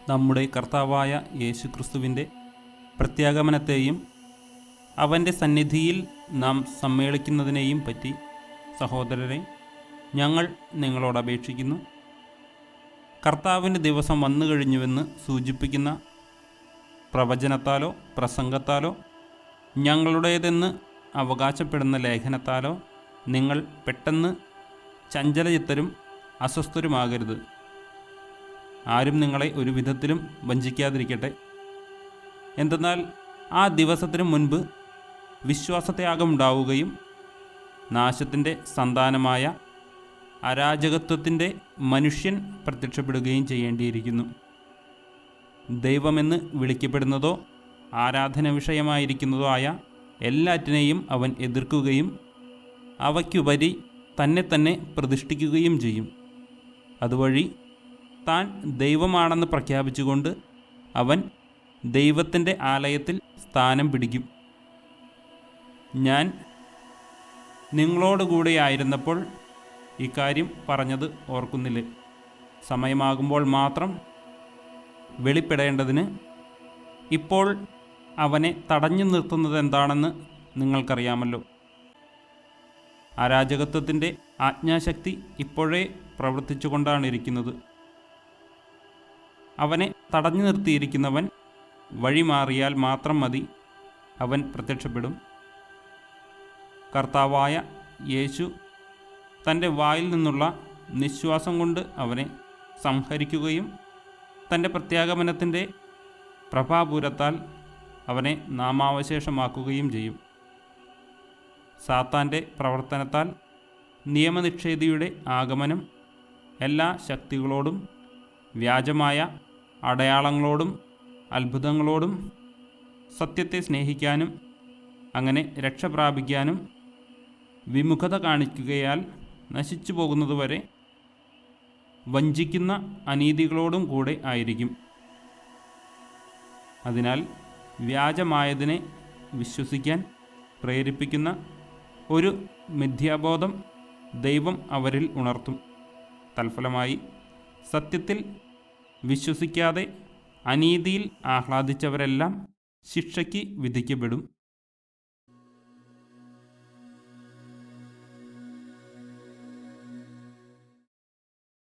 നമ്മുടെ കർത്താവായ യേശുക്രിസ്തുവിൻ്റെ പ്രത്യാഗമനത്തെയും അവൻ്റെ സന്നിധിയിൽ നാം സമ്മേളിക്കുന്നതിനെയും പറ്റി സഹോദരരെ ഞങ്ങൾ നിങ്ങളോട് അപേക്ഷിക്കുന്നു. കർത്താവിൻ്റെ ദിവസം വന്നു കഴിഞ്ഞുവെന്ന് സൂചിപ്പിക്കുന്ന പ്രവചനത്താലോ പ്രസംഗത്താലോ ഞങ്ങളുടേതെന്ന് അവകാശപ്പെടുന്ന ലേഖനത്താലോ നിങ്ങൾ പെട്ടെന്ന് ചഞ്ചലചിത്തരും അസ്വസ്ഥരുമാകരുത്. ആരും നിങ്ങളെ ഒരു വിധത്തിലും വഞ്ചിക്കാതിരിക്കട്ടെ. എന്തെന്നാൽ ആ ദിവസത്തിനു മുൻപ് വിശ്വാസത്യാഗമുണ്ടാവുകയും നാശത്തിൻ്റെ സന്താനമായ അരാജകത്വത്തിൻ്റെ മനുഷ്യൻ പ്രത്യക്ഷപ്പെടുകയും ചെയ്യേണ്ടിയിരിക്കുന്നു. ദൈവമെന്ന് വിളിക്കപ്പെടുന്നതോ ആരാധന വിഷയമായിരിക്കുന്നതോ ആയ എല്ലാറ്റിനെയും അവൻ എതിർക്കുകയും അവയ്ക്കുപരി തന്നെ പ്രതിഷ്ഠിക്കുകയും ചെയ്യും. അതുവഴി താൻ ദൈവമാണെന്ന് പ്രഖ്യാപിച്ചുകൊണ്ട് അവൻ ദൈവത്തിൻ്റെ ആലയത്തിൽ സ്ഥാനം പിടിക്കും. ഞാൻ നിങ്ങളോടുകൂടെയായിരുന്നപ്പോൾ ഇക്കാര്യം പറഞ്ഞത് ഓർക്കുന്നില്ലേ? സമയമാകുമ്പോൾ മാത്രം വെളിപ്പെടേണ്ടതിന് ഇപ്പോൾ അവനെ തടഞ്ഞു നിർത്തുന്നത് എന്താണെന്ന് നിങ്ങൾക്കറിയാമല്ലോ. അരാജകത്വത്തിൻ്റെ ആജ്ഞാശക്തി ഇപ്പോഴേ പ്രവർത്തിച്ചു കൊണ്ടാണിരിക്കുന്നത്. അവനെ തടഞ്ഞു നിർത്തിയിരിക്കുന്നവൻ വഴിമാറിയാൽ മാത്രം മതി, അവൻ പ്രത്യക്ഷപ്പെടും. കർത്താവായ യേശു തൻ്റെ വായിൽ നിന്നുള്ള നിശ്വാസം കൊണ്ട് അവനെ സംഹരിക്കുകയും തൻ്റെ പ്രത്യാഗമനത്തിൻ്റെ പ്രഭാപൂരത്താൽ അവനെ നാമാവശേഷമാക്കുകയും ചെയ്യും. സാത്താൻ്റെ പ്രവർത്തനത്താൽ നിയമനിഷേധിയുടെ ആഗമനം എല്ലാ ശക്തികളോടും വ്യാജമായ അടയാളങ്ങളോടും അത്ഭുതങ്ങളോടും സത്യത്തെ സ്നേഹിക്കാനും അങ്ങനെ രക്ഷ പ്രാപിക്കാനും വിമുഖത കാണിക്കുകയാൽ നശിച്ചു പോകുന്നതുവരെ വഞ്ചിക്കുന്ന അനീതികളോടും കൂടെ ആയിരിക്കും. അതിനാൽ വ്യാജമായതിനെ വിശ്വസിക്കാൻ പ്രേരിപ്പിക്കുന്ന ഒരു മിഥ്യാബോധം ദൈവം അവരിൽ ഉണർത്തും. തൽഫലമായി സത്യത്തിൽ വിശ്വസിക്കാതെ അനീതിയിൽ ആഹ്ലാദിച്ചവരെല്ലാം ശിക്ഷയ്ക്ക് വിധിക്കപ്പെടും.